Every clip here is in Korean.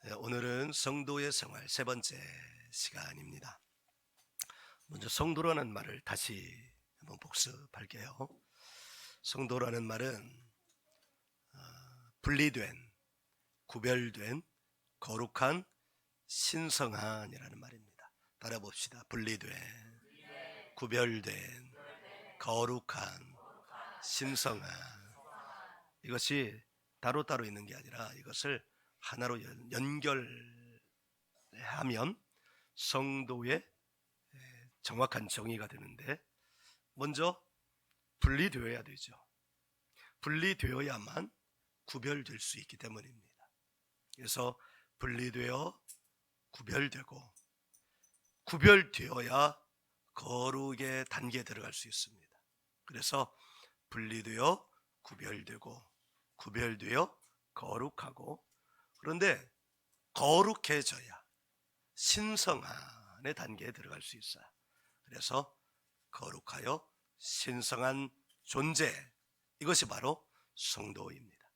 오늘은 성도의 생활 세 번째 시간입니다. 먼저 성도라는 말을 다시 한번 복습할게요. 성도라는 말은 분리된, 구별된, 거룩한, 신성한이라는 말입니다. 따라 봅시다. 분리된, 구별된, 거룩한, 신성한. 이것이 따로따로 있는 게 아니라 이것을 하나로 연결하면 성도의 정확한 정의가 되는데, 먼저 분리되어야 되죠. 분리되어야만 구별될 수 있기 때문입니다. 그래서 분리되어 구별되고, 구별되어야 거룩의 단계에 들어갈 수 있습니다. 그래서 분리되어 구별되고, 구별되어 거룩하고, 그런데 거룩해져야 신성한의 단계에 들어갈 수 있어요. 그래서 거룩하여 신성한 존재, 이것이 바로 성도입니다.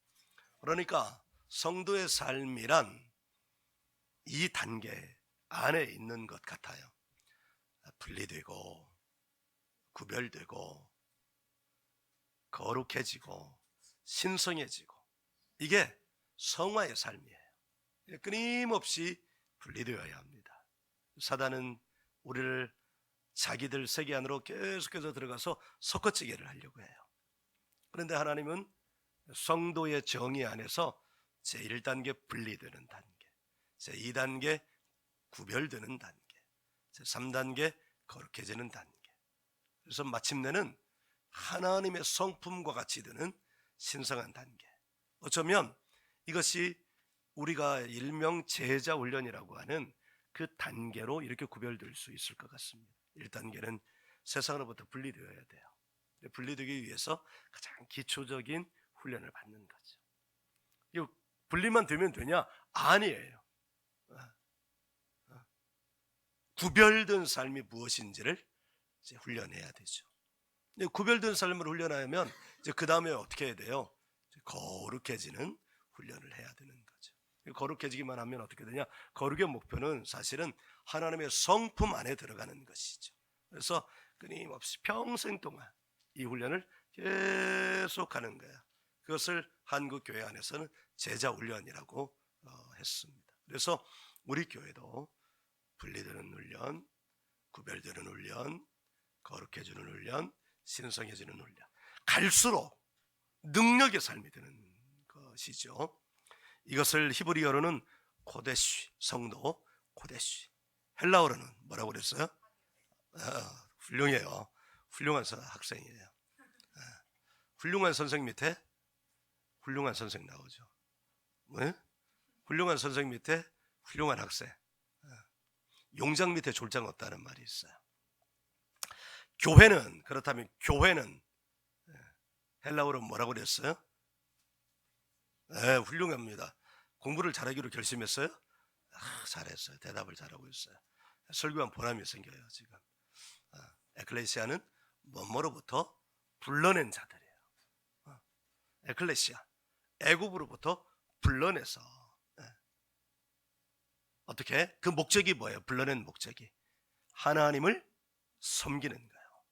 그러니까 성도의 삶이란 이 단계 안에 있는 것 같아요. 분리되고, 구별되고, 거룩해지고, 신성해지고, 이게 성화의 삶이에요. 끊임없이 분리되어야 합니다. 사단은 우리를 자기들 세계 안으로 계속해서 들어가서 섞어찌개를 하려고 해요. 그런데 하나님은 성도의 정의 안에서 제1단계 분리되는 단계, 제2단계 구별되는 단계, 제3단계 거룩해지는 단계, 그래서 마침내는 하나님의 성품과 같이 되는 신성한 단계. 어쩌면 이것이 우리가 일명 제자 훈련이라고 하는 그 단계로 이렇게 구별될 수 있을 것 같습니다. 1단계는 세상으로부터 분리되어야 돼요. 분리되기 위해서 가장 기초적인 훈련을 받는 거죠. 이 분리만 되면 되냐? 아니에요. 구별된 삶이 무엇인지를 이제 훈련해야 되죠. 구별된 삶을 훈련하면 이제 그 다음에 어떻게 해야 돼요? 거룩해지는 훈련을 해야 되는 거죠. 거룩해지기만 하면 어떻게 되냐? 거룩의 목표는 사실은 하나님의 성품 안에 들어가는 것이죠. 그래서 끊임없이 평생 동안 이 훈련을 계속하는 거예요. 그것을 한국 교회 안에서는 제자 훈련이라고 했습니다. 그래서 우리 교회도 분리되는 훈련, 구별되는 훈련, 거룩해지는 훈련, 신성해지는 훈련, 갈수록 능력의 삶이 되는 것이죠. 이것을 히브리어로는 코데시, 성도 코데시, 헬라어로는 뭐라고 그랬어요? 훌륭해요. 훌륭한 학생이에요. 훌륭한 선생 밑에 훌륭한 선생 나오죠. 네? 훌륭한 선생 밑에 훌륭한 학생. 용장 밑에 졸장 없다는 말이 있어요. 교회는, 그렇다면 교회는 헬라어로 뭐라고 그랬어요? 네, 훌륭합니다. 공부를 잘하기로 결심했어요? 잘했어요. 대답을 잘하고 있어요. 설교한 보람이 생겨요. 지금 에클레시아는 뭐뭐로부터 불러낸 자들이에요. 에클레시아, 애굽으로부터 불러내서 어떻게? 그 목적이 뭐예요? 불러낸 목적이 하나님을 섬기는 거예요.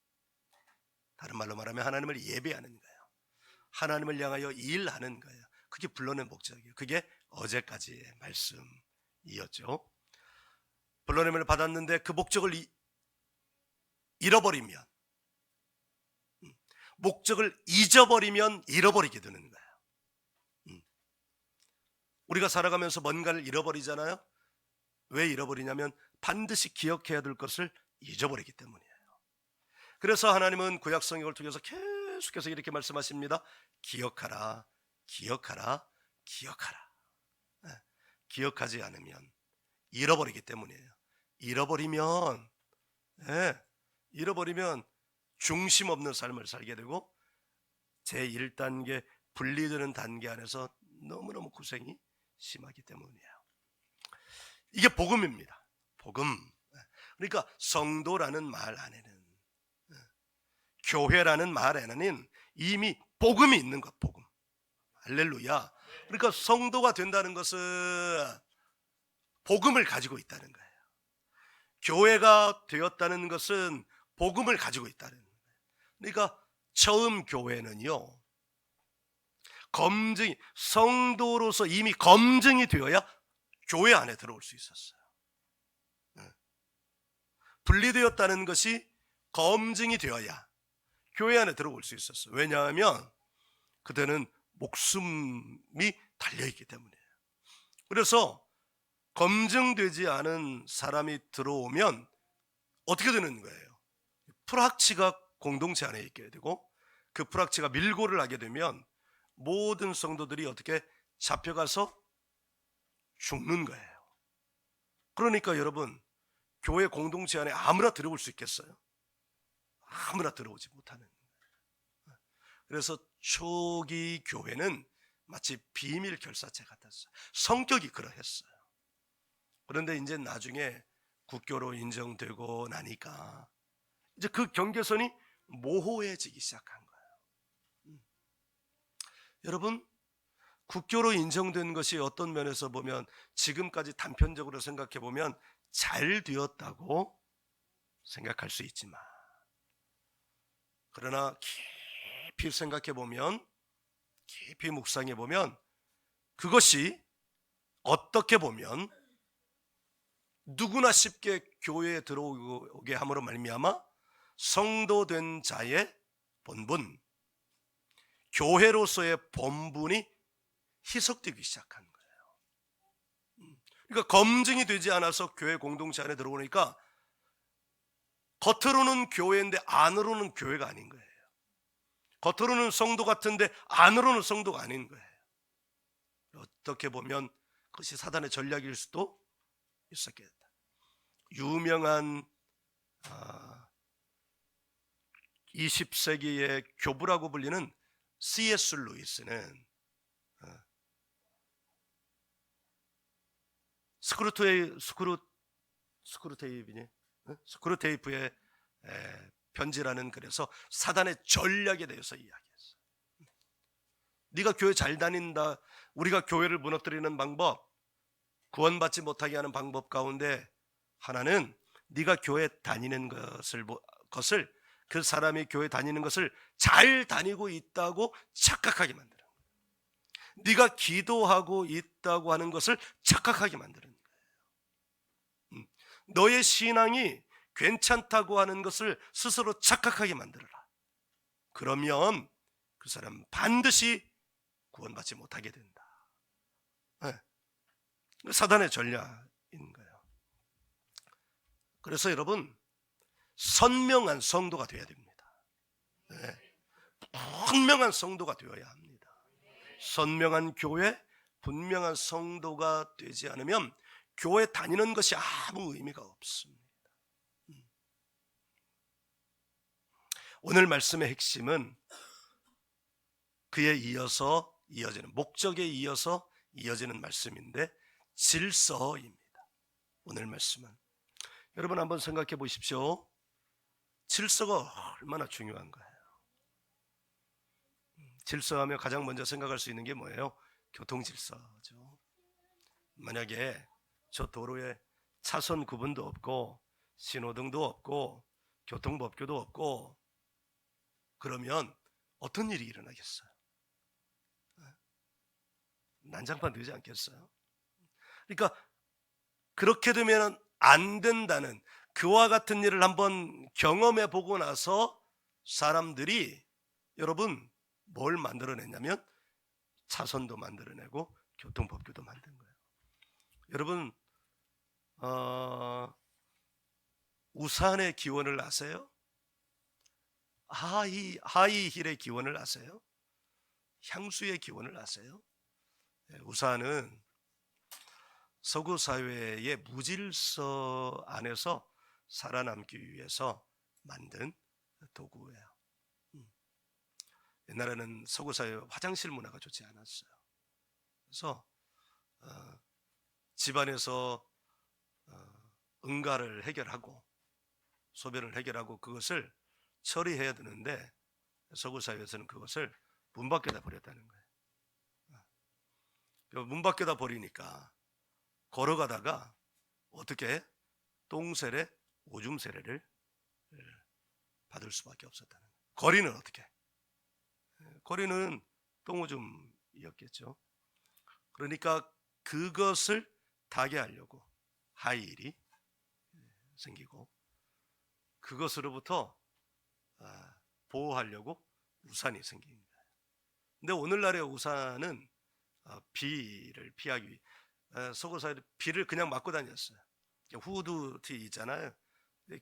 다른 말로 말하면 하나님을 예배하는 거예요. 하나님을 향하여 일하는 거예요. 그게 불러낸 목적이에요. 그게 어제까지의 말씀이었죠. 불러냄을 받았는데 그 목적을 잃어버리면, 목적을 잊어버리면 잃어버리게 되는 거예요. 우리가 살아가면서 뭔가를 잃어버리잖아요. 왜 잃어버리냐면 반드시 기억해야 될 것을 잊어버리기 때문이에요. 그래서 하나님은 구약 성경을 통해서 계속해서 이렇게 말씀하십니다. 기억하라, 기억하라, 기억하라. 기억하지 않으면 잃어버리기 때문이에요. 잃어버리면 중심 없는 삶을 살게 되고 제1단계 분리되는 단계 안에서 너무너무 고생이 심하기 때문이에요. 이게 복음입니다. 복음. 그러니까 성도라는 말 안에는, 교회라는 말 안에는 이미 복음이 있는 것, 복음. 할렐루야. 그러니까 성도가 된다는 것은 복음을 가지고 있다는 거예요. 교회가 되었다는 것은 복음을 가지고 있다는 거예요. 그러니까 처음 교회는요, 성도로서 이미 검증이 되어야 교회 안에 들어올 수 있었어요. 분리되었다는 것이 검증이 되어야 교회 안에 들어올 수 있었어요. 왜냐하면 그때는 목숨이 달려있기 때문이에요. 그래서 검증되지 않은 사람이 들어오면 어떻게 되는 거예요? 풀악취가 공동체 안에 있게 되고, 그 풀악취가 밀고를 하게 되면 모든 성도들이 어떻게 잡혀가서 죽는 거예요. 그러니까 여러분, 교회 공동체 안에 아무나 들어올 수 있겠어요? 아무나 들어오지 못하는 거예요. 그래서 초기 교회는 마치 비밀 결사체 같았어요. 성격이 그러했어요. 그런데 이제 나중에 국교로 인정되고 나니까 이제 그 경계선이 모호해지기 시작한 거예요. 여러분, 국교로 인정된 것이 어떤 면에서 보면 지금까지 단편적으로 생각해 보면 잘 되었다고 생각할 수 있지만, 그러나 깊이 생각해 보면, 깊이 묵상해 보면 그것이 어떻게 보면 누구나 쉽게 교회에 들어오게 함으로 말미암아 성도된 자의 본분, 교회로서의 본분이 희석되기 시작한 거예요. 그러니까 검증이 되지 않아서 교회 공동체 안에 들어오니까 겉으로는 교회인데 안으로는 교회가 아닌 거예요. 겉으로는 성도 같은데 안으로는 성도가 아닌 거예요. 어떻게 보면 그것이 사단의 전략일 수도 있었겠다. 유명한 20세기의 교부라고 불리는 C.S. 루이스는 스크루테이프의 편지라는 글에서 사단의 전략에 대해서 이야기했어요. 네가 교회 잘 다닌다, 우리가 교회를 무너뜨리는 방법, 구원받지 못하게 하는 방법 가운데 하나는 네가 교회 다니는 것을 그 사람이 교회 다니는 것을 잘 다니고 있다고 착각하게 만드는 거예요. 네가 기도하고 있다고 하는 것을 착각하게 만드는 거예요. 너의 신앙이 괜찮다고 하는 것을 스스로 착각하게 만들어라. 그러면 그 사람은 반드시 구원받지 못하게 된다. 사단의 전략인 거예요. 그래서 여러분, 선명한 성도가 되어야 됩니다. 분명한 성도가 되어야 합니다. 선명한 교회, 분명한 성도가 되지 않으면 교회 다니는 것이 아무 의미가 없습니다. 오늘 말씀의 핵심은 그에 이어서 이어지는, 목적에 이어서 이어지는 말씀인데 질서입니다. 오늘 말씀은 여러분 한번 생각해 보십시오. 질서가 얼마나 중요한 거예요. 질서하면 가장 먼저 생각할 수 있는 게 뭐예요? 교통질서죠. 만약에 저 도로에 차선 구분도 없고 신호등도 없고 교통법규도 없고 그러면 어떤 일이 일어나겠어요? 난장판 되지 않겠어요? 그러니까 그렇게 되면 안 된다는, 그와 같은 일을 한번 경험해 보고 나서 사람들이 여러분 뭘 만들어냈냐면 차선도 만들어내고 교통법규도 만든 거예요. 여러분 우산의 기원을 아세요? 하이힐의 기원을 아세요? 향수의 기원을 아세요? 우산은 서구 사회의 무질서 안에서 살아남기 위해서 만든 도구예요. 옛날에는 서구 사회 화장실 문화가 좋지 않았어요. 그래서 집안에서 응가를 해결하고 소변을 해결하고 그것을 처리해야 되는데 서구 사회에서는 그것을 문 밖에다 버렸다는 거예요. 문 밖에다 버리니까 걸어가다가 어떻게 똥세례, 오줌 세례를 받을 수밖에 없었다는 거예요. 거리는 어떻게? 거리는 똥오줌이었겠죠. 그러니까 그것을 타개하려고 하일이 생기고, 그것으로부터 보호하려고 우산이 생깁니다. 근데 오늘날의 우산은 비를 피하기 위해 속옷 비를 그냥 맞고 다녔어요. 후드티 있잖아요.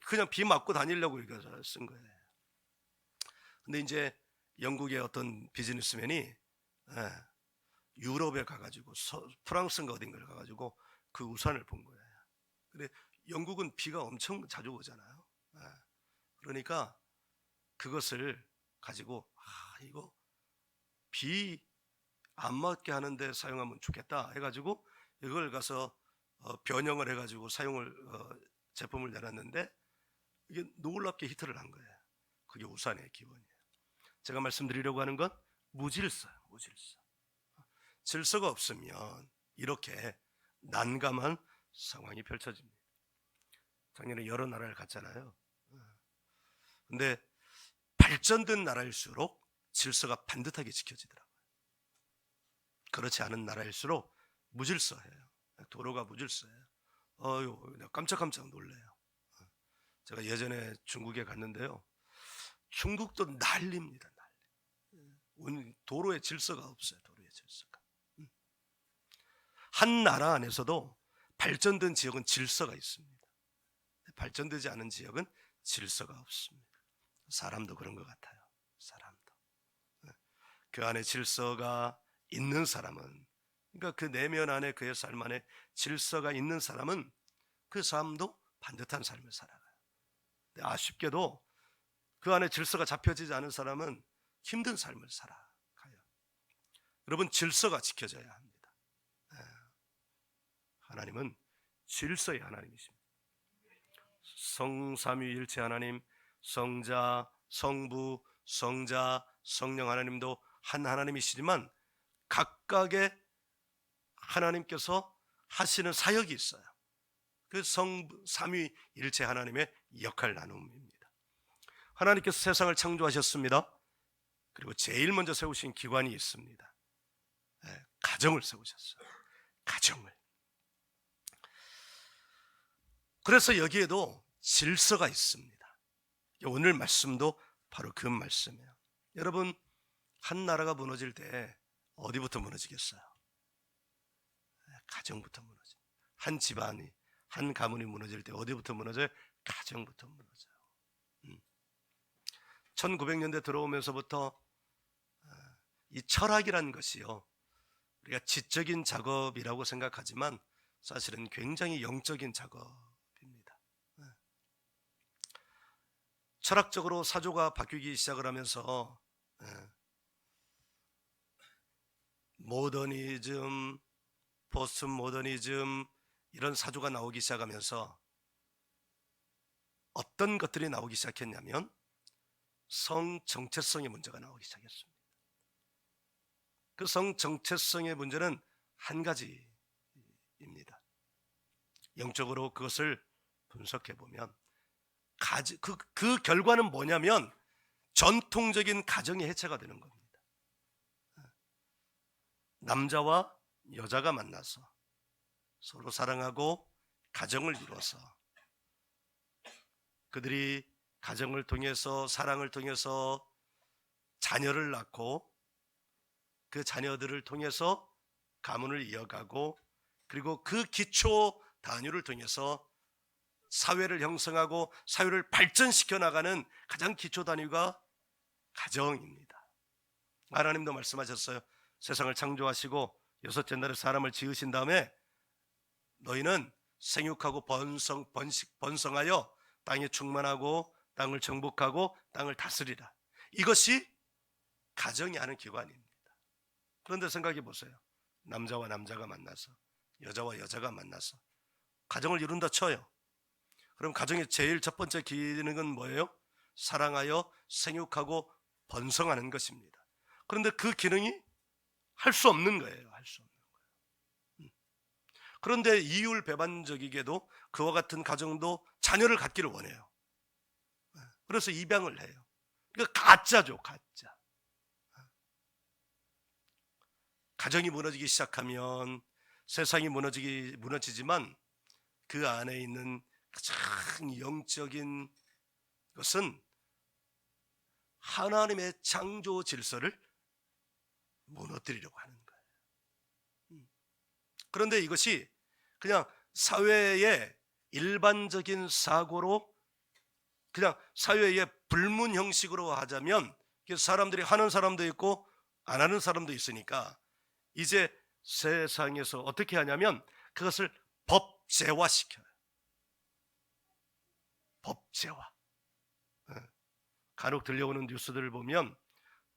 그냥 비 맞고 다니려고 이거 쓴 거예요. 근데 이제 영국의 어떤 비즈니스맨이 유럽에 가가지고 프랑스인가 어딘가를 가가지고 그 우산을 본 거예요. 근데 영국은 비가 엄청 자주 오잖아요. 그러니까 그것을 가지고 이거 비 안 맞게 하는데 사용하면 좋겠다 해가지고 이걸 가서 변형을 해가지고 제품을 내놨는데 이게 놀랍게 히트를 한 거예요. 그게 우산의 기본이에요. 제가 말씀드리려고 하는 건 무질서예요. 무질서. 질서가 없으면 이렇게 난감한 상황이 펼쳐집니다. 작년에 여러 나라를 갔잖아요. 근데 발전된 나라일수록 질서가 반듯하게 지켜지더라고요. 그렇지 않은 나라일수록 무질서해요. 도로가 무질서해요. 깜짝깜짝 놀래요. 제가 예전에 중국에 갔는데요. 중국도 난리입니다. 난리. 도로에 질서가 없어요. 도로에 질서가. 한 나라 안에서도 발전된 지역은 질서가 있습니다. 발전되지 않은 지역은 질서가 없습니다. 사람도 그런 것 같아요. 사람도. 그 안에 질서가 있는 사람은, 그러니까 그 내면 안에 그의 삶 안에 질서가 있는 사람은 그 삶도 반듯한 삶을 살아가요. 아쉽게도 그 안에 질서가 잡혀지지 않은 사람은 힘든 삶을 살아가요. 여러분, 질서가 지켜져야 합니다. 하나님은 질서의 하나님이십니다. 성삼위일체 하나님, 성자, 성부, 성자, 성령 하나님도 한 하나님이시지만 각각의 하나님께서 하시는 사역이 있어요. 그 삼위일체 하나님의 역할 나눔입니다. 하나님께서 세상을 창조하셨습니다. 그리고 제일 먼저 세우신 기관이 있습니다. 가정을 세우셨어요. 가정을. 그래서 여기에도 질서가 있습니다. 오늘 말씀도 바로 그 말씀이에요. 여러분, 한 나라가 무너질 때 어디부터 무너지겠어요? 가정부터 무너집니다. 한 집안이, 한 가문이 무너질 때 어디부터 무너져요? 가정부터 무너져요. 1900년대 들어오면서부터 이 철학이라는 것이요, 우리가 지적인 작업이라고 생각하지만 사실은 굉장히 영적인 작업입니다. 철학적으로 사조가 바뀌기 시작을 하면서 모더니즘, 포스트 모더니즘 이런 사조가 나오기 시작하면서 어떤 것들이 나오기 시작했냐면 성 정체성의 문제가 나오기 시작했습니다. 그 성 정체성의 문제는 한 가지입니다. 영적으로 그것을 분석해 보면 그 결과는 뭐냐면 전통적인 가정의 해체가 되는 겁니다. 남자와 여자가 만나서 서로 사랑하고 가정을 이루어서 그들이 가정을 통해서, 사랑을 통해서 자녀를 낳고 그 자녀들을 통해서 가문을 이어가고, 그리고 그 기초 단위를 통해서 사회를 형성하고 사회를 발전시켜 나가는 가장 기초 단위가 가정입니다. 하나님도 말씀하셨어요. 세상을 창조하시고 여섯째 날에 사람을 지으신 다음에 너희는 생육하고 번성하여 땅에 충만하고 땅을 정복하고 땅을 다스리라. 이것이 가정이 하는 기관입니다. 그런데 생각해 보세요. 남자와 남자가 만나서, 여자와 여자가 만나서 가정을 이룬다 쳐요. 그럼 가정의 제일 첫 번째 기능은 뭐예요? 사랑하여 생육하고 번성하는 것입니다. 그런데 그 기능이 할 수 없는 거예요. 할 수 없는 거예요. 그런데 이율배반적이게도 그와 같은 가정도 자녀를 갖기를 원해요. 그래서 입양을 해요. 그러니까 가짜죠, 가짜. 가정이 무너지기 시작하면 세상이 무너지지만 그 안에 있는 가장 영적인 것은 하나님의 창조 질서를 무너뜨리려고 하는 거예요. 그런데 이것이 그냥 사회의 일반적인 사고로, 그냥 사회의 불문 형식으로 하자면 사람들이 하는 사람도 있고 안 하는 사람도 있으니까 이제 세상에서 어떻게 하냐면 그것을 법제화시켜요. 법제화. 간혹 들려오는 뉴스들을 보면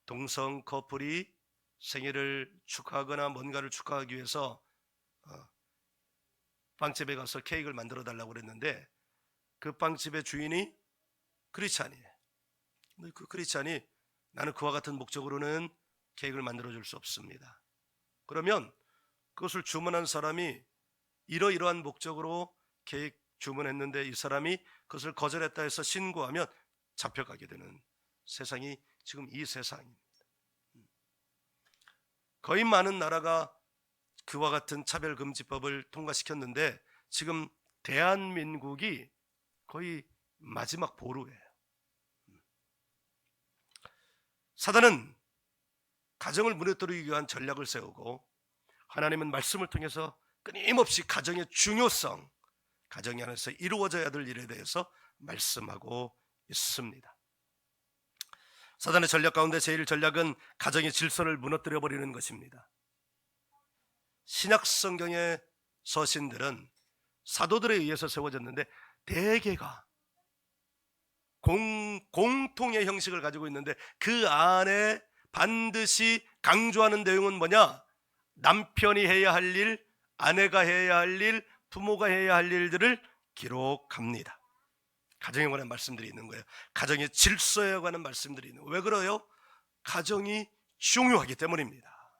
동성 커플이 생일을 축하하거나 뭔가를 축하하기 위해서 빵집에 가서 케이크를 만들어 달라고 그랬는데 그 빵집의 주인이 크리스찬이에요. 그 크리스찬이 나는 그와 같은 목적으로는 케이크를 만들어 줄 수 없습니다. 그러면 그것을 주문한 사람이 이러이러한 목적으로 케이크 주문했는데 이 사람이 그것을 거절했다 해서 신고하면 잡혀가게 되는 세상이 지금 이 세상입니다. 거의 많은 나라가 그와 같은 차별금지법을 통과시켰는데 지금 대한민국이 거의 마지막 보루예요. 사단은 가정을 무너뜨리기 위한 전략을 세우고 하나님은 말씀을 통해서 끊임없이 가정의 중요성, 가정 안에서 이루어져야 될 일에 대해서 말씀하고 있습니다. 사단의 전략 가운데 제일 전략은 가정의 질서를 무너뜨려 버리는 것입니다. 신약 성경의 서신들은 사도들에 의해서 세워졌는데 대개가 공통의 형식을 가지고 있는데 그 안에 반드시 강조하는 내용은 뭐냐? 남편이 해야 할 일, 아내가 해야 할 일, 부모가 해야 할 일들을 기록합니다. 가정에 관한 말씀들이 있는 거예요. 가정의 질서에 관한 말씀들이 있는 거예요. 왜 그래요? 가정이 중요하기 때문입니다.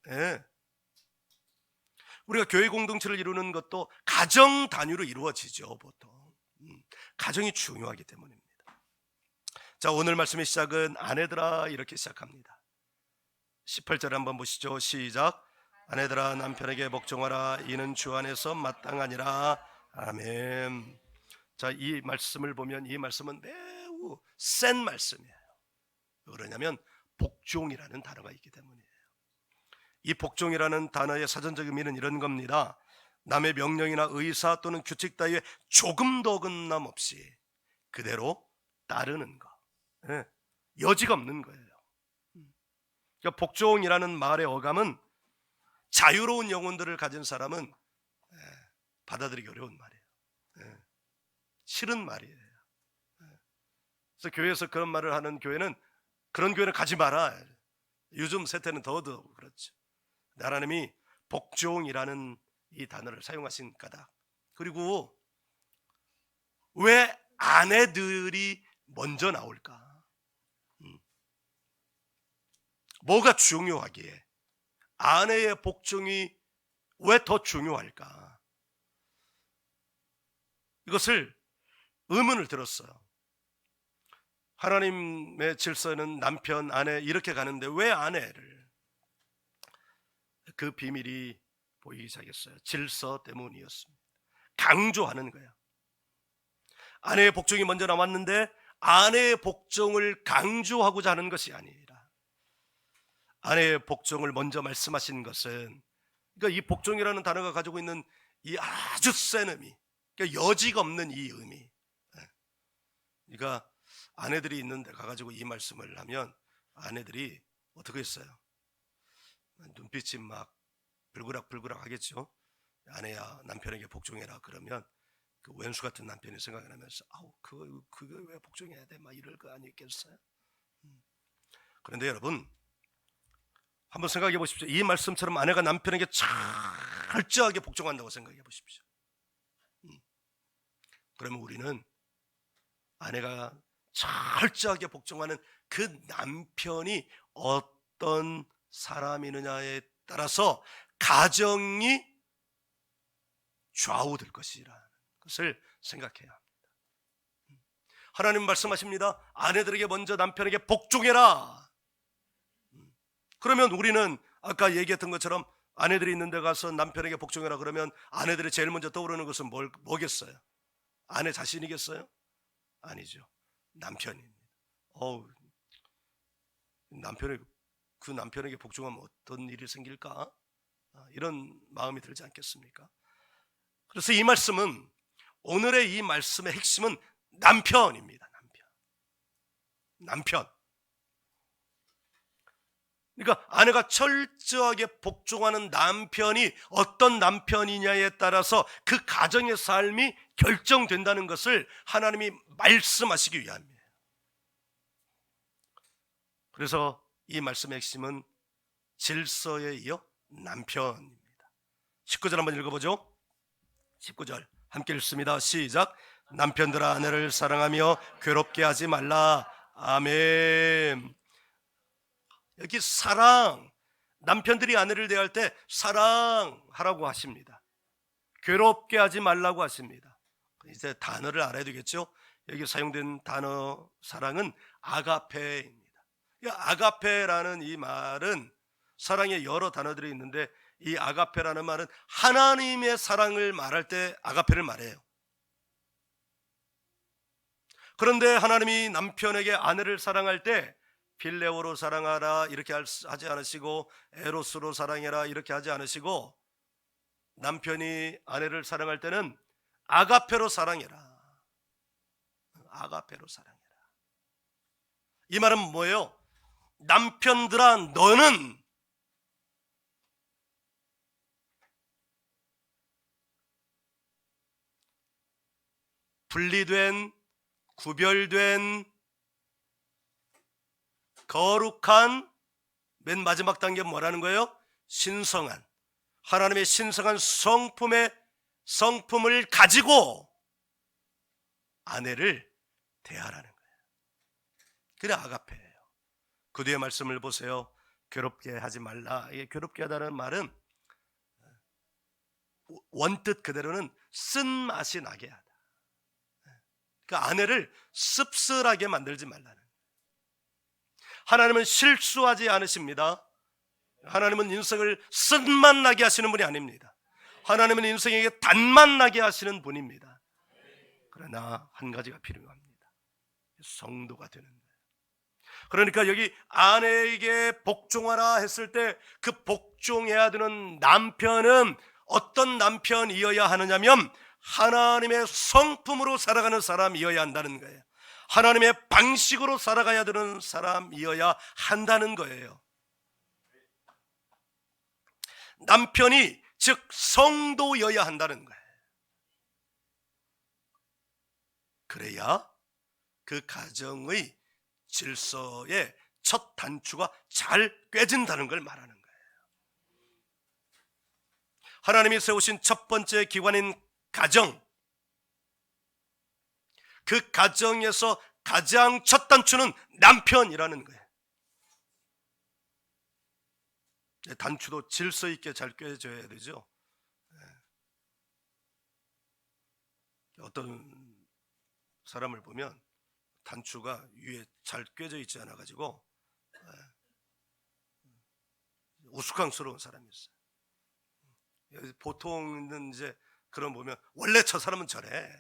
네. 우리가 교회 공동체를 이루는 것도 가정 단위로 이루어지죠, 보통. 가정이 중요하기 때문입니다. 자, 오늘 말씀의 시작은 아내들아 이렇게 시작합니다. 18절 한번 보시죠. 시작. 아내들아 남편에게 복종하라. 이는 주 안에서 마땅하니라. 아멘. 자, 이 말씀을 보면 이 말씀은 매우 센 말씀이에요. 왜 그러냐면 복종이라는 단어가 있기 때문이에요. 이 복종이라는 단어의 사전적 의미는 이런 겁니다. 남의 명령이나 의사 또는 규칙 따위에 조금도 어긋남 없이 그대로 따르는 것. 네, 여지가 없는 거예요. 그러니까 복종이라는 말의 어감은 자유로운 영혼들을 가진 사람은 받아들이기 어려운 말이에요. 싫은 말이에요. 그래서 교회에서 그런 말을 하는 교회는 그런 교회는 가지 마라. 요즘 세태는 더더욱 그렇죠. 하나님이 복종이라는 이 단어를 사용하신 까닭. 그리고 왜 아내들이 먼저 나올까? 뭐가 중요하기에 아내의 복종이 왜 더 중요할까? 이것을 의문을 들었어요. 하나님의 질서는 남편, 아내 이렇게 가는데 왜 아내를? 그 비밀이 보이기 시작했어요. 질서 때문이었습니다. 강조하는 거예요. 아내의 복종이 먼저 나왔는데 아내의 복종을 강조하고자 하는 것이 아니라 아내의 복종을 먼저 말씀하신 것은, 그러니까 이 복종이라는 단어가 가지고 있는 이 아주 센 의미, 그러니까 여지가 없는 이 의미. 그러니까 아내들이 있는 데 가가지고 이 말씀을 하면 아내들이 어떻게 했어요? 눈빛이 막 불그락불그락 하겠죠. 아내야 남편에게 복종해라 그러면 그 왼수 같은 남편이 생각나면서 아우 그거 왜 복종해야 돼? 막 이럴 거 아니겠어요? 그런데 여러분 한번 생각해 보십시오. 이 말씀처럼 아내가 남편에게 철저하게 복종한다고 생각해 보십시오. 그러면 우리는 아내가 철저하게 복종하는 그 남편이 어떤 사람이느냐에 따라서 가정이 좌우될 것이라는 것을 생각해야 합니다. 하나님 말씀하십니다. 아내들에게 먼저 남편에게 복종해라. 그러면 우리는 아까 얘기했던 것처럼 아내들이 있는 데 가서 남편에게 복종해라 그러면 아내들이 제일 먼저 떠오르는 것은 뭐겠어요? 아내 자신이겠어요? 아니죠. 남편입니다. 그 남편에게 복종하면 어떤 일이 생길까? 이런 마음이 들지 않겠습니까? 그래서 이 말씀은, 오늘의 이 말씀의 핵심은 남편입니다. 남편. 그러니까 아내가 철저하게 복종하는 남편이 어떤 남편이냐에 따라서 그 가정의 삶이 결정된다는 것을 하나님이 말씀하시기 위함이에요. 그래서 이 말씀의 핵심은 질서에 이어 남편입니다. 19절 한번 읽어보죠. 19절 함께 읽습니다. 시작. 남편들아 아내를 사랑하며 괴롭게 하지 말라. 아멘. 여기 사랑, 남편들이 아내를 대할 때 사랑하라고 하십니다. 괴롭게 하지 말라고 하십니다. 이제 단어를 알아야 되겠죠. 여기 사용된 단어 사랑은 아가페입니다. 아가페라는 이 말은 사랑에 여러 단어들이 있는데, 이 아가페라는 말은 하나님의 사랑을 말할 때 아가페를 말해요. 그런데 하나님이 남편에게 아내를 사랑할 때 필레오로 사랑하라 이렇게 하지 않으시고, 에로스로 사랑해라 이렇게 하지 않으시고, 남편이 아내를 사랑할 때는 아가페로 사랑해라. 아가페로 사랑해라. 이 말은 뭐예요? 남편들아 너는 분리된, 구별된, 거룩한, 맨 마지막 단계 뭐라는 거예요? 신성한, 하나님의 신성한 성품을 가지고 아내를 대하라는 거예요. 그래 아가페예요. 그 뒤에 말씀을 보세요. 괴롭게 하지 말라. 이게 괴롭게 하다는 말은 원뜻 그대로는 쓴맛이 나게 하다. 그러니까 아내를 씁쓸하게 만들지 말라는. 하나님은 실수하지 않으십니다. 하나님은 인생을 쓴맛 나게 하시는 분이 아닙니다. 하나님은 인생에게 단맛 나게 하시는 분입니다. 그러나 한 가지가 필요합니다. 성도가 되는 거예요. 그러니까 여기 아내에게 복종하라 했을 때 그 복종해야 되는 남편은 어떤 남편이어야 하느냐면 하나님의 성품으로 살아가는 사람이어야 한다는 거예요. 하나님의 방식으로 살아가야 되는 사람이어야 한다는 거예요. 남편이 즉 성도여야 한다는 거예요. 그래야 그 가정의 질서의 첫 단추가 잘 꿰진다는 걸 말하는 거예요. 하나님이 세우신 첫 번째 기관인 가정, 그 가정에서 가장 첫 단추는 남편이라는 거예요. 단추도 질서 있게 잘 꿰져야 되죠. 어떤 사람을 보면 단추가 위에 잘 꿰져 있지 않아 가지고 우스꽝스러운 사람이 있어요. 보통은 이제 그런 보면 원래 저 사람은 저래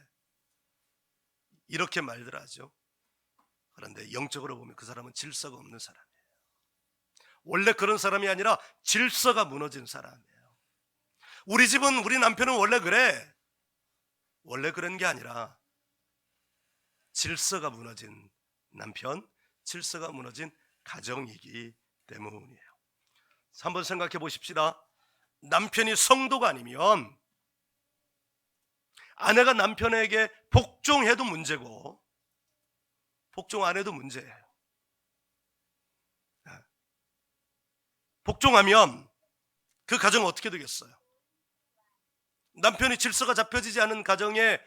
이렇게 말들 하죠. 그런데 영적으로 보면 그 사람은 질서가 없는 사람이에요. 원래 그런 사람이 아니라 질서가 무너진 사람이에요. 우리 집은, 우리 남편은 원래 그래. 원래 그런 게 아니라 질서가 무너진 남편, 질서가 무너진 가정이기 때문이에요. 한번 생각해 보십시다. 남편이 성도가 아니면 아내가 남편에게 복종해도 문제고 복종 안 해도 문제예요. 복종하면 그 가정은 어떻게 되겠어요? 남편이 질서가 잡혀지지 않은 가정이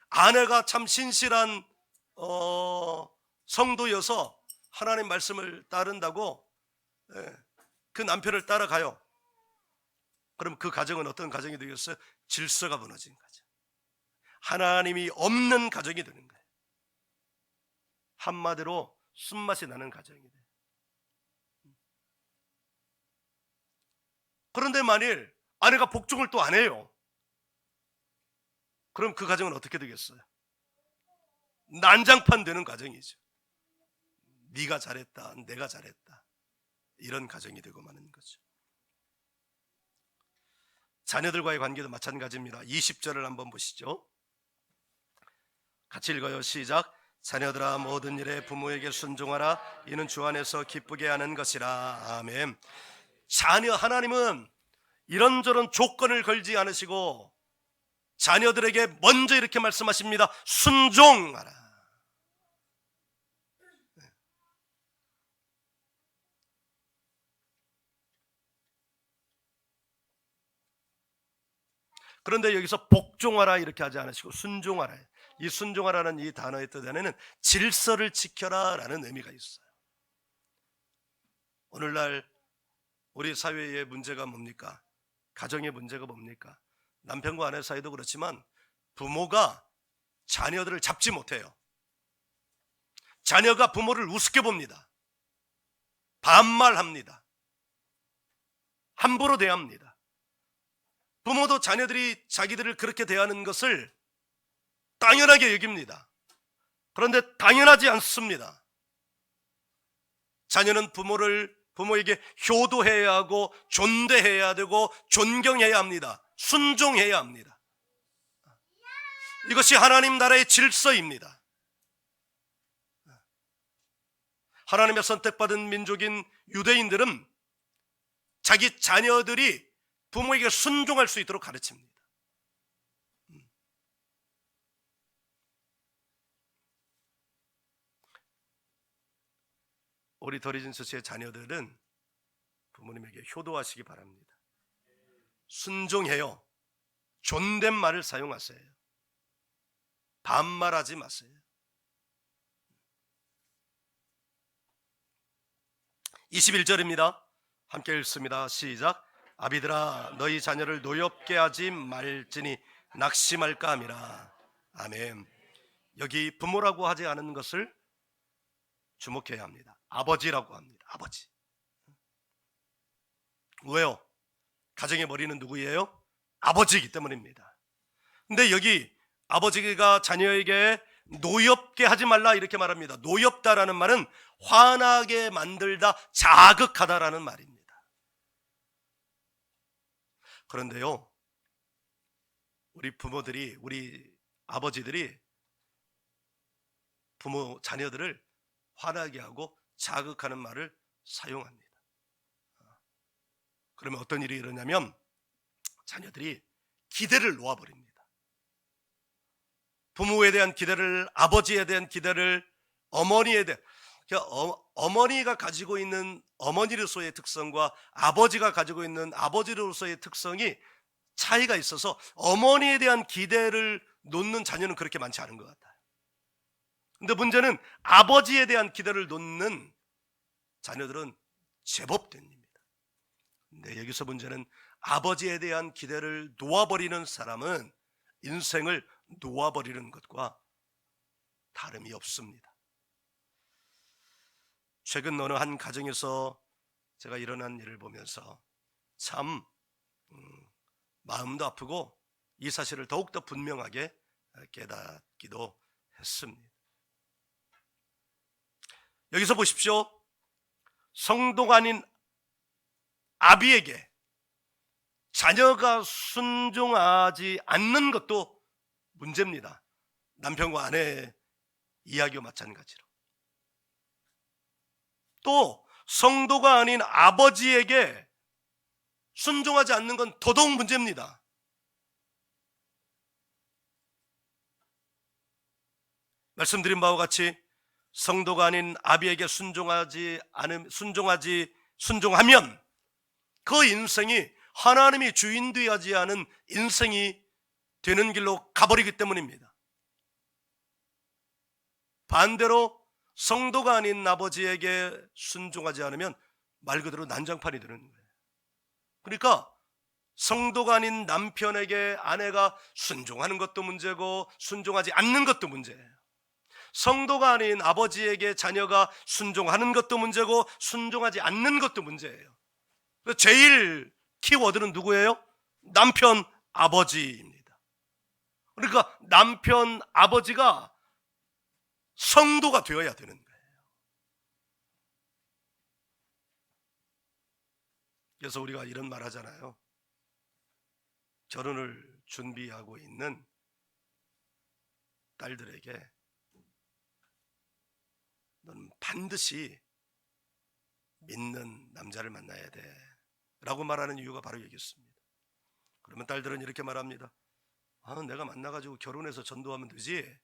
아내가 참 신실한 성도여서 하나님 말씀을 따른다고 그 남편을 따라가요. 그럼 그 가정은 어떤 가정이 되겠어요? 질서가 무너진 가정, 하나님이 없는 가정이 되는 거예요. 한마디로 쓴맛이 나는 가정이 돼요. 그런데 만일 아내가 복종을 또 안 해요, 그럼 그 가정은 어떻게 되겠어요? 난장판 되는 가정이죠. 네가 잘했다, 내가 잘했다, 이런 가정이 되고 마는 거죠. 자녀들과의 관계도 마찬가지입니다. 20절을 한번 보시죠. 같이 읽어요. 시작. 자녀들아 모든 일에 부모에게 순종하라. 이는 주 안에서 기쁘게 하는 것이라. 아멘. 자녀, 하나님은 이런저런 조건을 걸지 않으시고 자녀들에게 먼저 이렇게 말씀하십니다. 순종하라. 그런데 여기서 복종하라 이렇게 하지 않으시고 순종하라. 이 순종하라는 이 단어의 뜻 안에는 질서를 지켜라 라는 의미가 있어요. 오늘날 우리 사회의 문제가 뭡니까? 가정의 문제가 뭡니까? 남편과 아내 사이도 그렇지만 부모가 자녀들을 잡지 못해요. 자녀가 부모를 우습게 봅니다. 반말합니다. 함부로 대합니다. 부모도 자녀들이 자기들을 그렇게 대하는 것을 당연하게 여깁니다. 그런데 당연하지 않습니다. 자녀는 부모에게 효도해야 하고 존대해야 되고 존경해야 합니다. 순종해야 합니다. 이것이 하나님 나라의 질서입니다. 하나님의 선택받은 민족인 유대인들은 자기 자녀들이 부모에게 순종할 수 있도록 가르칩니다. 우리 더리진 처치의 자녀들은 부모님에게 효도하시기 바랍니다. 순종해요. 존댓말을 사용하세요. 반말하지 마세요. 21절입니다. 함께 읽습니다. 시작. 아비들아 너희 자녀를 노엽게 하지 말지니 낙심할까 함이라. 아멘. 여기 부모라고 하지 않은 것을 주목해야 합니다. 아버지라고 합니다. 아버지. 왜요? 가정의 머리는 누구예요? 아버지이기 때문입니다. 근데 여기 아버지가 자녀에게 노엽게 하지 말라 이렇게 말합니다. 노엽다라는 말은 화나게 만들다, 자극하다라는 말입니다. 그런데요, 우리 부모들이, 우리 아버지들이 자녀들을 화나게 하고 자극하는 말을 사용합니다. 그러면 어떤 일이 일어나냐면 자녀들이 기대를 놓아버립니다. 부모에 대한 기대를, 아버지에 대한 기대를, 어머니에 대한, 어머니가 가지고 있는 어머니로서의 특성과 아버지가 가지고 있는 아버지로서의 특성이 차이가 있어서 어머니에 대한 기대를 놓는 자녀는 그렇게 많지 않은 것 같아요. 근데 문제는 아버지에 대한 기대를 놓는 자녀들은 제법 됩니다. 근데 여기서 문제는 아버지에 대한 기대를 놓아버리는 사람은 인생을 놓아버리는 것과 다름이 없습니다. 최근 어느 한 가정에서 제가 일어난 일을 보면서 참 마음도 아프고 이 사실을 더욱더 분명하게 깨닫기도 했습니다. 여기서 보십시오. 성도가 아닌 아비에게 자녀가 순종하지 않는 것도 문제입니다. 남편과 아내의 이야기와 마찬가지로. 또 성도가 아닌 아버지에게 순종하지 않는 건 더더욱 문제입니다. 말씀드린 바와 같이 성도가 아닌 아비에게 순종하면 그 인생이 하나님이 주인되지 않은 인생이 되는 길로 가버리기 때문입니다. 반대로 성도가 아닌 아버지에게 순종하지 않으면 말 그대로 난장판이 되는 거예요. 그러니까 성도가 아닌 남편에게 아내가 순종하는 것도 문제고 순종하지 않는 것도 문제예요. 성도가 아닌 아버지에게 자녀가 순종하는 것도 문제고 순종하지 않는 것도 문제예요. 제일 키워드는 누구예요? 남편 아버지입니다. 그러니까 남편 아버지가 성도가 되어야 되는 거예요. 그래서 우리가 이런 말 하잖아요. 결혼을 준비하고 있는 딸들에게 너는 반드시 믿는 남자를 만나야 돼 라고 말하는 이유가 바로 여기 있습니다. 그러면 딸들은 이렇게 말합니다. 내가 만나가지고 결혼해서 전도하면 되지.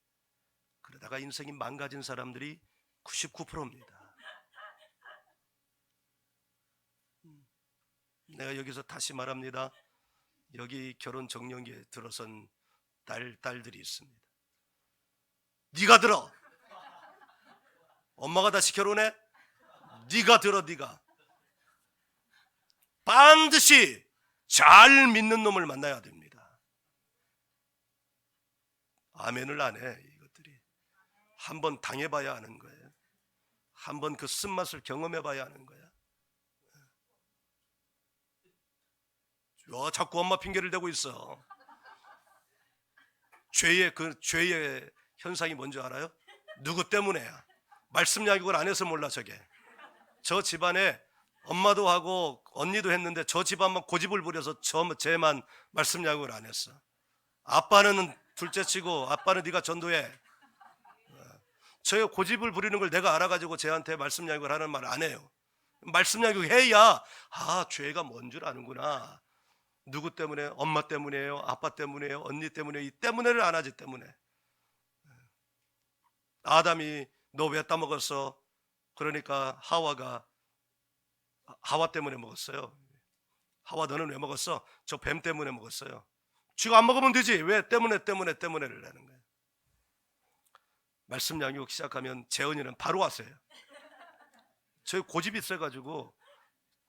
그러다가 인생이 망가진 사람들이 99%입니다. 내가 여기서 다시 말합니다. 여기 결혼 정년기에 들어선 딸들이 있습니다. 네가 들어. 엄마가 다시 결혼해? 네가 들어. 네가 반드시 잘 믿는 놈을 만나야 됩니다. 아멘을 안 해. 이것들이 한번 당해봐야 하는 거예요. 한번 그 쓴맛을 경험해봐야 하는 거야. 자꾸 엄마 핑계를 대고 있어. 죄의 현상이 뭔지 알아요? 누구 때문에야? 말씀 양육을 안 해서 몰라. 저게 저 집안에 엄마도 하고 언니도 했는데 저 집안만 고집을 부려서 쟤만 말씀 양육을 안 했어. 아빠는 둘째치고 아빠는 네가 전도해. 저 고집을 부리는 걸 내가 알아가지고 쟤한테 말씀 양육을 하는 말 안 해요. 말씀 양육해야 죄가 뭔 줄 아는구나. 누구 때문에? 엄마 때문이에요? 아빠 때문이에요? 언니 때문에? 이 때문에를 안 하지. 때문에. 아담이 너 왜 따먹었어? 그러니까 하와 때문에 먹었어요. 하와 너는 왜 먹었어? 저 뱀 때문에 먹었어요. 쥐가 안 먹으면 되지. 왜? 때문에를 내는 거예요. 말씀 양육 시작하면 재언이는 바로 왔어요. 저희 고집이 있어가지고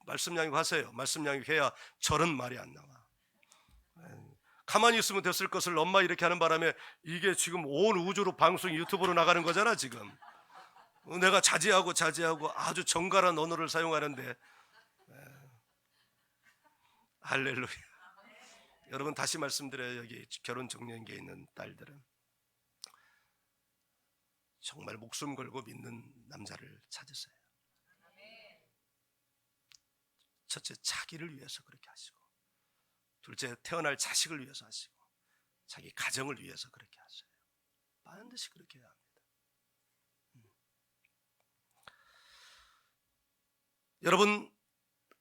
말씀 양육하세요. 말씀 양육해야 저런 말이 안 나와. 가만히 있으면 됐을 것을 엄마 이렇게 하는 바람에 이게 지금 온 우주로 방송 유튜브로 나가는 거잖아. 지금 내가 자제하고 아주 정갈한 언어를 사용하는데 할렐루야. 여러분 다시 말씀드려요. 여기 결혼 정년기에 있는 딸들은 정말 목숨 걸고 믿는 남자를 찾으세요. 첫째, 자기를 위해서 그렇게 하시고, 둘째, 태어날 자식을 위해서 하시고, 자기 가정을 위해서 그렇게 하세요. 반드시 그렇게 해야 합니다. 여러분,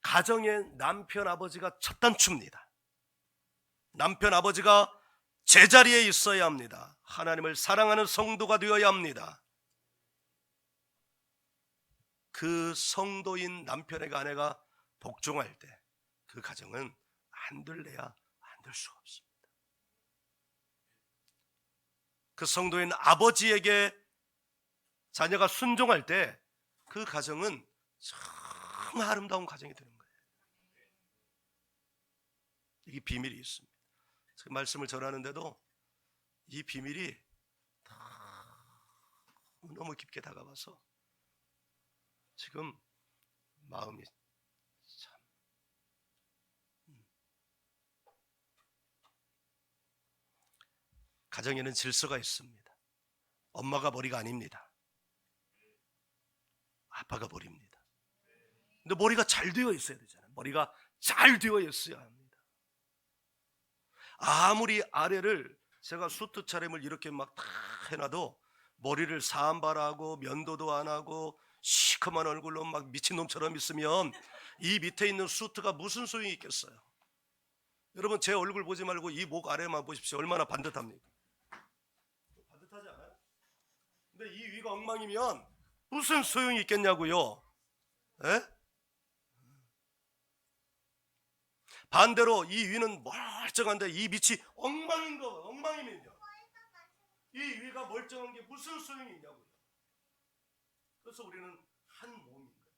가정의 남편 아버지가 첫 단추입니다. 남편 아버지가 제자리에 있어야 합니다. 하나님을 사랑하는 성도가 되어야 합니다. 그 성도인 남편에게 아내가 복종할 때 그 가정은 안 될래야 안 될 수가 없습니다. 그 성도인 아버지에게 자녀가 순종할 때 그 가정은 정말 아름다운 가정이 되는 거예요. 이게 비밀이 있습니다. 그 말씀을 전하는데도 이 비밀이 너무 깊게 다가와서 지금 마음이 참 가정에는 질서가 있습니다. 엄마가 머리가 아닙니다. 아빠가 머리입니다. 근데 머리가 잘 되어 있어야 되잖아요. 머리가 잘 되어 있어야 합니다. 아무리 아래를 제가 수트 차림을 이렇게 막 다 해놔도 머리를 산발하고 면도도 안 하고 시커먼 얼굴로 막 미친놈처럼 있으면 이 밑에 있는 수트가 무슨 소용이 있겠어요? 여러분 제 얼굴 보지 말고 이 목 아래만 보십시오. 얼마나 반듯합니까? 반듯하지 않아요? 근데 이 위가 엉망이면 무슨 소용이 있겠냐고요? 에? 반대로 이 위는 멀쩡한데 이 밑이 엉망이면요. 이 위가 멀쩡한 게 무슨 소용이 있냐고요. 그래서 우리는 한 몸인 거예요.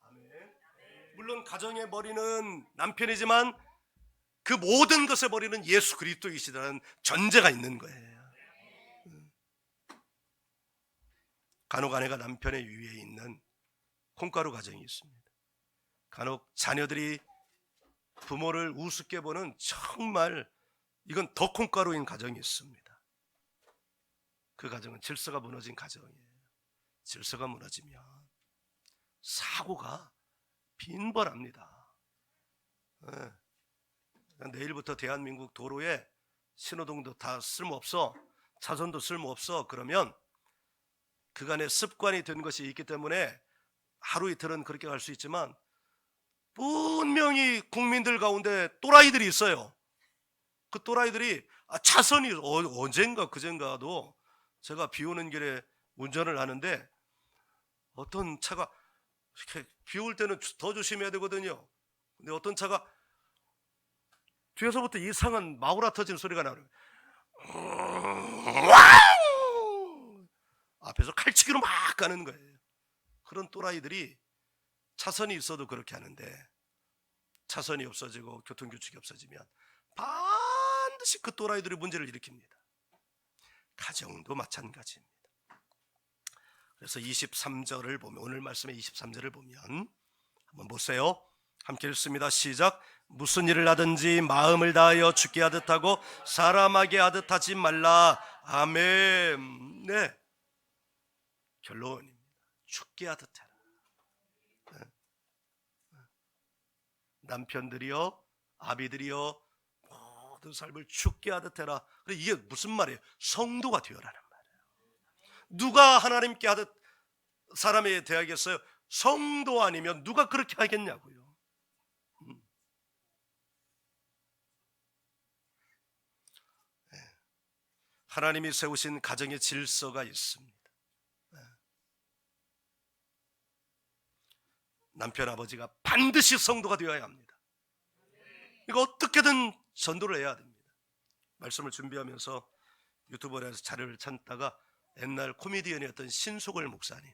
아멘. 물론 가정의 머리는 남편이지만 그 모든 것의 머리는 예수 그리스도이시다는 전제가 있는 거예요. 간혹 아내가 남편의 위에 있는 콩가루 가정이 있습니다. 간혹 자녀들이 부모를 우습게 보는 정말 이건 더 콩가루인 가정이 있습니다. 그 가정은 질서가 무너진 가정이에요. 질서가 무너지면 사고가 빈번합니다. 내일부터 대한민국 도로에 신호등도 다 쓸모없어, 차선도 쓸모없어, 그러면 그간의 습관이 된 것이 있기 때문에 하루 이틀은 그렇게 갈 수 있지만 분명히 국민들 가운데 또라이들이 있어요. 그 또라이들이 차선이 언젠가 그젠가도 제가 비 오는 길에 운전을 하는데 어떤 차가 이렇게 비 올 때는 더 조심해야 되거든요. 근데 어떤 차가 뒤에서부터 이상한 마구라 터지는 소리가 나는 거예요. 앞에서 칼치기로 막 가는 거예요. 그런 또라이들이 차선이 있어도 그렇게 하는데 차선이 없어지고 교통규칙이 없어지면 반드시 그 또라이들이 문제를 일으킵니다. 가정도 마찬가지입니다. 그래서 23절을 보면, 오늘 말씀의 23절을 보면 한번 보세요. 함께 읽습니다. 시작. 무슨 일을 하든지 마음을 다하여 주께 하듯 하고 사람에게 하듯 하지 말라. 아멘. 네, 결론입니다. 주께 하듯 해라. 남편들이여, 아비들이여, 모든 삶을 주께 하듯 해라. 이게 무슨 말이에요? 성도가 되어라는 말이에요. 누가 하나님께 하듯 사람에 대하겠어요? 성도 아니면 누가 그렇게 하겠냐고요. 하나님이 세우신 가정의 질서가 있습니다. 남편 아버지가 반드시 성도가 되어야 합니다. 이거 어떻게든 전도를 해야 됩니다. 말씀을 준비하면서 유튜브에서 자료를 찾다가 옛날 코미디언이었던 신속을 목사님,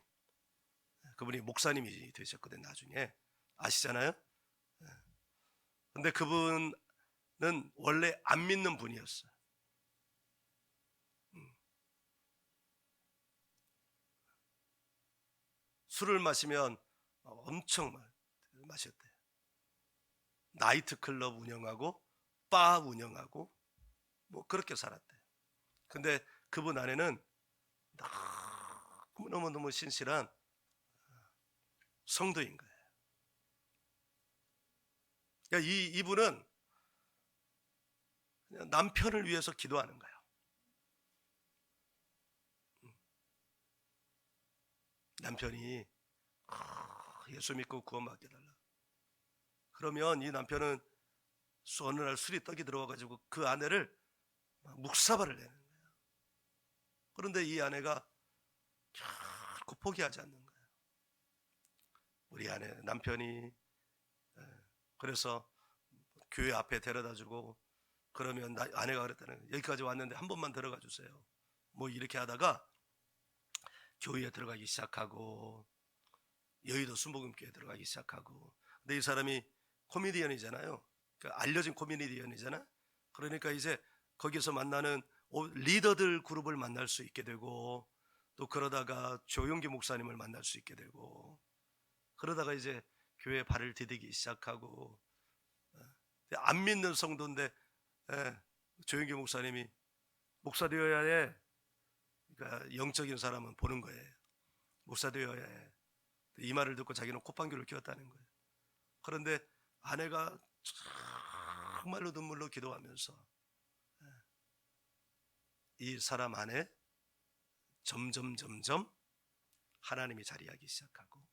그분이 목사님이 되셨거든요. 나중에 아시잖아요. 근데 그분은 원래 안 믿는 분이었어요. 술을 마시면 엄청 마셨대요. 나이트클럽 운영하고 바 운영하고 뭐 그렇게 살았대요. 근데 그분 안에는 너무너무 신실한 성도인 거예요. 그러니까 이분은 그냥 남편을 위해서 기도하는 거예요. 남편이 예수 믿고 구원받게 달라. 그러면 이 남편은 어느 날 술이 떡이 들어와가지고 그 아내를 묵사발을 내는 거예요. 그런데 이 아내가 결코 포기하지 않는 거예요. 우리 아내 남편이 그래서 교회 앞에 데려다주고, 그러면 아내가 그랬다는 거예요. 여기까지 왔는데 한 번만 들어가 주세요. 뭐 이렇게 하다가 교회에 들어가기 시작하고 여의도 순복음교회에 들어가기 시작하고. 근데 이 사람이 코미디언이잖아요. 그러니까 알려진 코미디언이잖아. 그러니까 이제 거기서 만나는 리더들 그룹을 만날 수 있게 되고, 또 그러다가 조용기 목사님을 만날 수 있게 되고, 그러다가 이제 교회에 발을 디디기 시작하고. 안 믿는 성도인데 조용기 목사님이 목사 되어야 해. 그러니까 영적인 사람은 보는 거예요. 목사 되어야 해. 이 말을 듣고 자기는 콧방귀를 뀌었다는 거예요. 그런데 아내가 정말로 눈물로 기도하면서 이 사람 안에 점점 하나님이 자리하기 시작하고,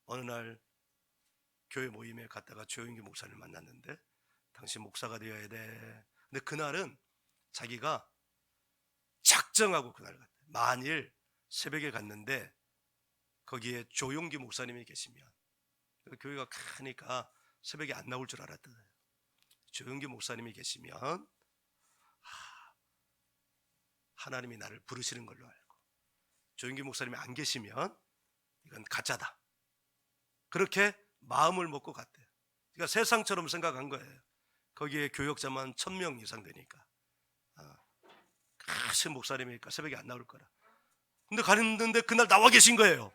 어느 날 교회 모임에 갔다가 조용기 목사를 만났는데, 당신 목사가 되어야 돼. 근데 그날은 자기가 작정하고 그날 갔대. 만일 새벽에 갔는데 거기에 조용기 목사님이 계시면, 교회가 크니까 새벽에 안 나올 줄 알았거든요. 조용기 목사님이 계시면 하나님이 나를 부르시는 걸로 알고, 조용기 목사님이 안 계시면 이건 가짜다. 그렇게 마음을 먹고 갔대요. 그러니까 세상처럼 생각한 거예요. 거기에 교역자만 1000명 이상 되니까. 큰 목사님이니까 새벽에 안 나올 거라. 근데 갔는데 그날 나와 계신 거예요.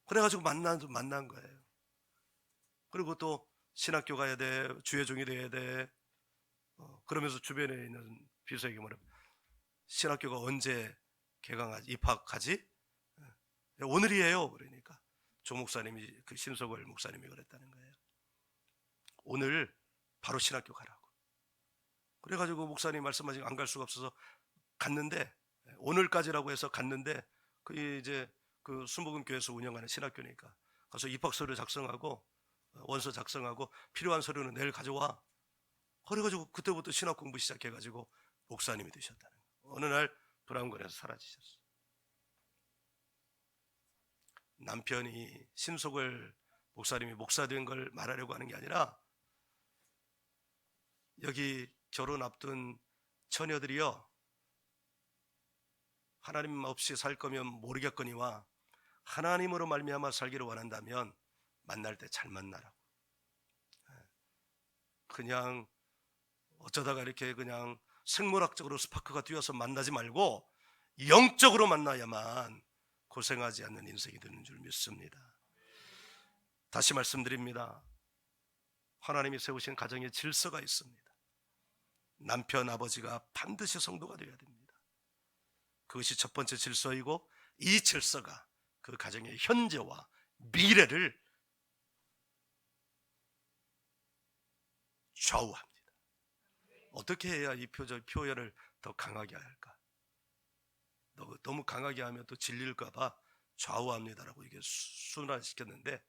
그래가지고 만난 거예요. 그리고 또 신학교 가야 돼, 주의 종이 돼야 돼. 그러면서 주변에 있는 비서에게 말해, 신학교가 언제 개강하지, 입학하지? 오늘이에요. 그러니까 조 목사님이, 그 심석월 목사님이 그랬다는 거예요. 오늘 바로 신학교 가라고. 그래가지고 목사님 말씀하시고 안 갈 수가 없어서 갔는데, 오늘까지라고 해서 갔는데, 그 이제 그 순복음교회에서 운영하는 신학교니까 가서 입학서류 작성하고 원서 작성하고 필요한 서류는 내일 가져와. 그래가지고 그때부터 신학 공부 시작해가지고 목사님이 되셨다는 거예요. 어느 날 브라운관에서 사라지셨어요. 남편이 심석월 목사님이 목사 된 걸 말하려고 하는 게 아니라, 여기 결혼 앞둔 처녀들이요, 하나님 없이 살 거면 모르겠거니와 하나님으로 말미암아 살기를 원한다면 만날 때 잘 만나라고. 그냥 어쩌다가 이렇게 그냥 생물학적으로 스파크가 뛰어서 만나지 말고 영적으로 만나야만 고생하지 않는 인생이 되는 줄 믿습니다. 다시 말씀드립니다. 하나님이 세우신 가정에 질서가 있습니다. 남편 아버지가 반드시 성도가 되어야 됩니다. 그것이 첫 번째 질서이고, 이 질서가 그 가정의 현재와 미래를 좌우합니다. 어떻게 해야 이 표현을 더 강하게 할까? 너무 강하게 하면 또 질릴까 봐 좌우합니다라고 이게 순화시켰는데,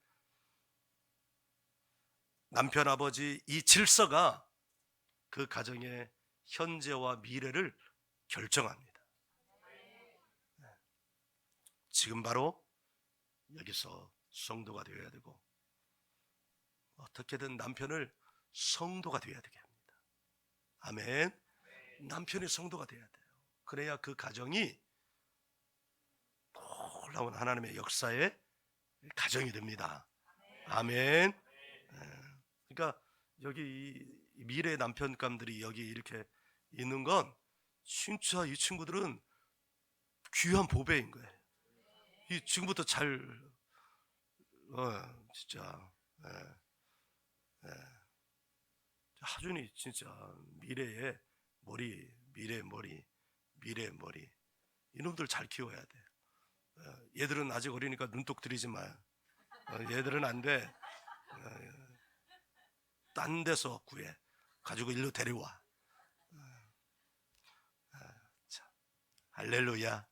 남편 아버지 이 질서가 그 가정의 현재와 미래를 결정합니다. 지금 바로 여기서 성도가 되어야 되고, 어떻게든 남편을 성도가 되어야 되게 합니다. 아멘. 남편이 성도가 되어야 돼요. 그래야 그 가정이 놀라운 하나님의 역사의 가정이 됩니다. 아멘. 그러니까 여기 이 미래 남편감들이 여기 이렇게 있는 건 진짜 이 친구들은 귀한 보배인 거예요. 이 지금부터 잘 진짜 하준이 진짜 미래의 머리, 미래의 머리 이놈들 잘 키워야 돼. 얘들은 아직 어리니까 눈독 들이지 마. 얘들은 안 돼. 딴 데서 구해 가지고 일로 데려와. 할렐루야.